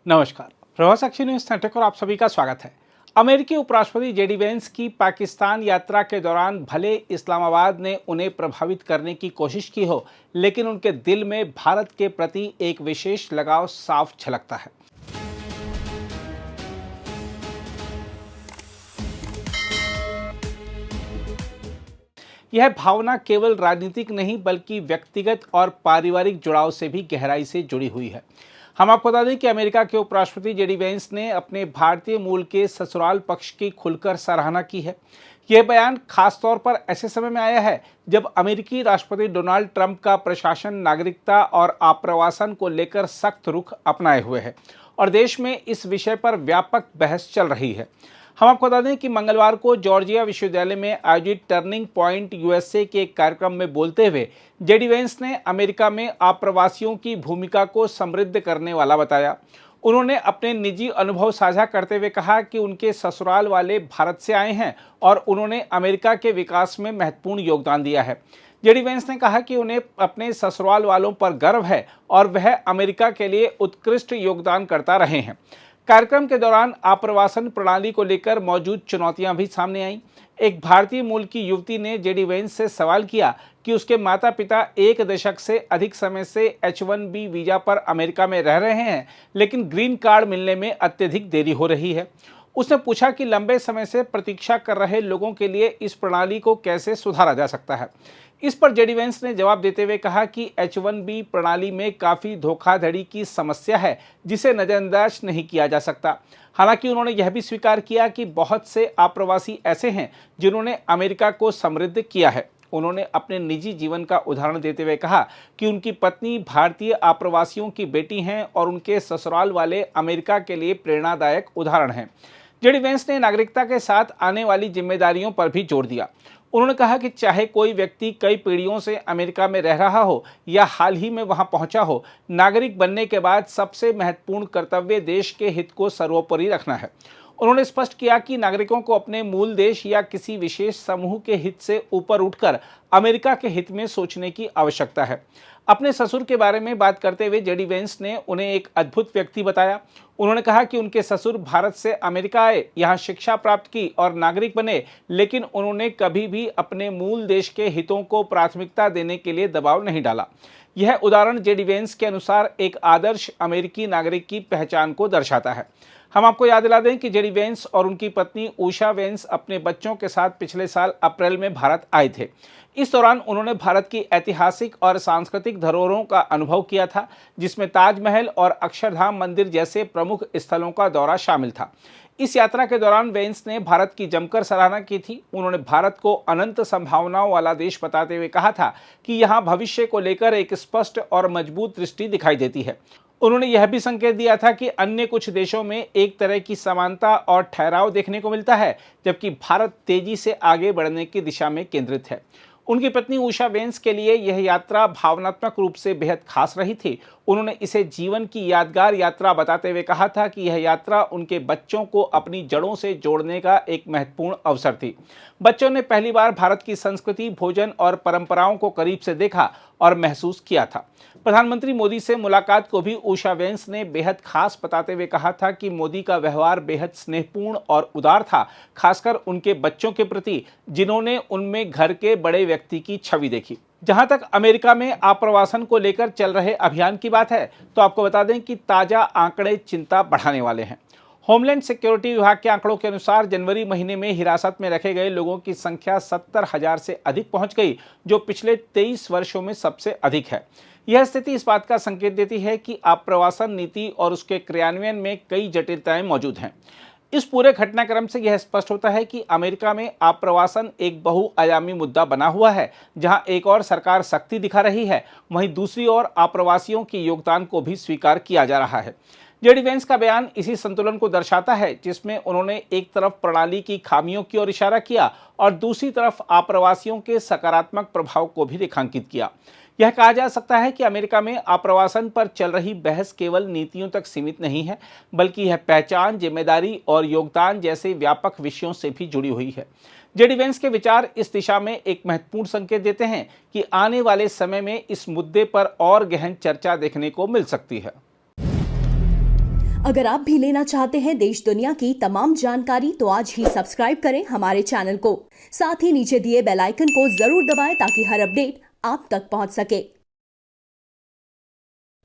नमस्कार। प्रभात साक्षी news network और आप सभी का स्वागत है। अमेरिकी उपराष्ट्रपति जेडी वेंस की पाकिस्तान यात्रा के दौरान भले इस्लामाबाद ने उन्हें प्रभावित करने की कोशिश की हो, लेकिन उनके दिल में भारत के प्रति एक विशेष लगाव साफ झलकता है। यह भावना केवल राजनीतिक नहीं बल्कि व्यक्तिगत और पारिवारिक जुड़ाव से भी गहराई से जुड़ी हुई है। हम आपको बता दें कि अमेरिका के उपराष्ट्रपति जेडी वेंस ने अपने भारतीय मूल के ससुराल पक्ष की खुलकर सराहना की है। यह बयान खासतौर पर ऐसे समय में आया है जब अमेरिकी राष्ट्रपति डोनाल्ड ट्रंप का प्रशासन नागरिकता और आप्रवासन को लेकर सख्त रुख अपनाए हुए है और देश में इस विषय पर व्यापक बहस चल रही है। हम आपको बता दें कि मंगलवार को जॉर्जिया विश्वविद्यालय में आयोजित टर्निंग पॉइंट यूएसए के एक कार्यक्रम में बोलते हुए जेडी वेंस ने अमेरिका में आप्रवासियों की भूमिका को समृद्ध करने वाला बताया। उन्होंने अपने निजी अनुभव साझा करते हुए कहा कि उनके ससुराल वाले भारत से आए हैं और उन्होंने अमेरिका के विकास में महत्वपूर्ण योगदान दिया है। जेडी वेंस ने कहा कि उन्हें अपने ससुराल वालों पर गर्व है और वह अमेरिका के लिए उत्कृष्ट योगदान करता रहे हैं। कार्यक्रम के दौरान आप्रवासन प्रणाली को लेकर मौजूद चुनौतियां भी सामने आईं। एक भारतीय मूल की युवती ने जेडी वेंस से सवाल किया कि उसके माता पिता 1 दशक से अधिक समय से H-1B वीजा पर अमेरिका में रह रहे हैं, लेकिन ग्रीन कार्ड मिलने में अत्यधिक देरी हो रही है। उसने पूछा कि लंबे समय से प्रतीक्षा कर रहे लोगों के लिए इस प्रणाली को कैसे सुधारा जा सकता है। इस पर जेडी वेंस ने जवाब देते हुए कहा कि H-1B प्रणाली में काफ़ी धोखाधड़ी की समस्या है जिसे नज़रअंदाज नहीं किया जा सकता। हालांकि उन्होंने यह भी स्वीकार किया कि बहुत से आप्रवासी ऐसे हैं जिन्होंने अमेरिका को समृद्ध किया है। उन्होंने अपने निजी जीवन का उदाहरण देते हुए कहा कि उनकी पत्नी भारतीय आप्रवासियों की बेटी हैं और उनके ससुराल वाले अमेरिका के लिए प्रेरणादायक उदाहरण हैं। जेडी वेंस ने नागरिकता के साथ आने वाली जिम्मेदारियों पर भी जोर दिया। उन्होंने कहा कि चाहे कोई व्यक्ति कई पीढ़ियों से अमेरिका में रह रहा हो या हाल ही में वहां पहुंचा हो, नागरिक बनने के बाद सबसे महत्वपूर्ण कर्तव्य देश के हित को सर्वोपरि रखना है। उन्होंने स्पष्ट किया कि नागरिकों को अपने मूल देश या किसी विशेष समूह के हित से ऊपर उठकर अमेरिका के हित में सोचने की आवश्यकता है। अपने ससुर के बारे में बात करते हुए जेडी वेंस ने उन्हें एक अद्भुत व्यक्ति बताया। उन्होंने कहा कि उनके ससुर भारत से अमेरिका आए, यहाँ शिक्षा प्राप्त की और नागरिक बने, लेकिन उन्होंने कभी भी अपने मूल देश के हितों को प्राथमिकता देने के लिए दबाव नहीं डाला। यह उदाहरण जेडी वेंस के अनुसार एक आदर्श अमेरिकी नागरिक की पहचान को दर्शाता है। हम आपको याद दिला दें कि जेडी वेंस और उनकी पत्नी उषा वेंस अपने बच्चों के साथ पिछले साल अप्रैल में भारत आए थे। इस दौरान उन्होंने भारत की ऐतिहासिक और सांस्कृतिक धरोहरों का अनुभव किया था, जिसमें ताजमहल और अक्षरधाम मंदिर जैसे प्रमुख स्थलों का दौरा शामिल था। इस यात्रा के दौरान वेंस ने भारत की जमकर सराहना की थी। उन्होंने भारत को अनंत संभावनाओं वाला देश बताते हुए कहा था कि यहाँ भविष्य को लेकर एक स्पष्ट और मजबूत दृष्टि दिखाई देती है। उन्होंने यह भी संकेत दिया था कि अन्य कुछ देशों में एक तरह की समानता और ठहराव देखने को मिलता है, जबकि भारत तेजी से आगे बढ़ने की दिशा में केंद्रित है। उनकी पत्नी उषा वेंस के लिए यह यात्रा भावनात्मक रूप से बेहद खास रही थी। उन्होंने इसे जीवन की यादगार यात्रा बताते हुए कहा था कि यह यात्रा उनके बच्चों को अपनी जड़ों से जोड़ने का एक महत्वपूर्ण अवसर थी। बच्चों ने पहली बार भारत की संस्कृति, भोजन और परंपराओं को करीब से देखा और महसूस किया था। प्रधानमंत्री मोदी से मुलाकात को भी उषा वेंस ने बेहद खास बताते हुए कहा था कि मोदी का व्यवहार बेहद स्नेहपूर्ण और उदार था, खासकर उनके बच्चों के प्रति, जिन्होंने उनमें घर के बड़े व्यक्ति की छवि देखी। जहां तक अमेरिका में आप्रवासन को लेकर चल रहे अभियान की बात है, तो आपको बता दें कि ताजा आंकड़े चिंता बढ़ाने वाले हैं। होमलैंड सिक्योरिटी विभाग के आंकड़ों के अनुसार जनवरी महीने में हिरासत में रखे गए लोगों की संख्या 70,000 से अधिक पहुंच गई, जो पिछले 23 वर्षों में सबसे अधिक है। यह स्थिति इस बात का संकेत देती है कि आप्रवासन नीति और उसके क्रियान्वयन में कई जटिलताएं मौजूद हैं। इस पूरे घटनाक्रम से यह स्पष्ट होता है कि अमेरिका में आप्रवासन एक बहुआयामी मुद्दा बना हुआ है, जहां एक और सरकार सख्ती दिखा रही है, वहीं दूसरी ओर आप्रवासियों के योगदान को भी स्वीकार किया जा रहा है। जेडी वेंस का बयान इसी संतुलन को दर्शाता है, जिसमें उन्होंने एक तरफ प्रणाली की खामियों की ओर इशारा किया और दूसरी तरफ आप्रवासियों के सकारात्मक प्रभाव को भी रेखांकित किया। यह कहा जा सकता है कि अमेरिका में आप्रवासन पर चल रही बहस केवल नीतियों तक सीमित नहीं है, बल्कि यह पहचान, जिम्मेदारी और योगदान जैसे व्यापक विषयों से भी जुड़ी हुई है। जेडी वेंस के विचार इस दिशा में एक महत्वपूर्ण संकेत देते हैं कि आने वाले समय में इस मुद्दे पर और गहन चर्चा देखने को मिल सकती है। अगर आप भी लेना चाहते हैं देश दुनिया की तमाम जानकारी तो आज ही सब्सक्राइब करें हमारे चैनल को। साथ ही नीचे दिए बेल आइकन को जरूर दबाएं ताकि हर अपडेट आप तक पहुंच सके।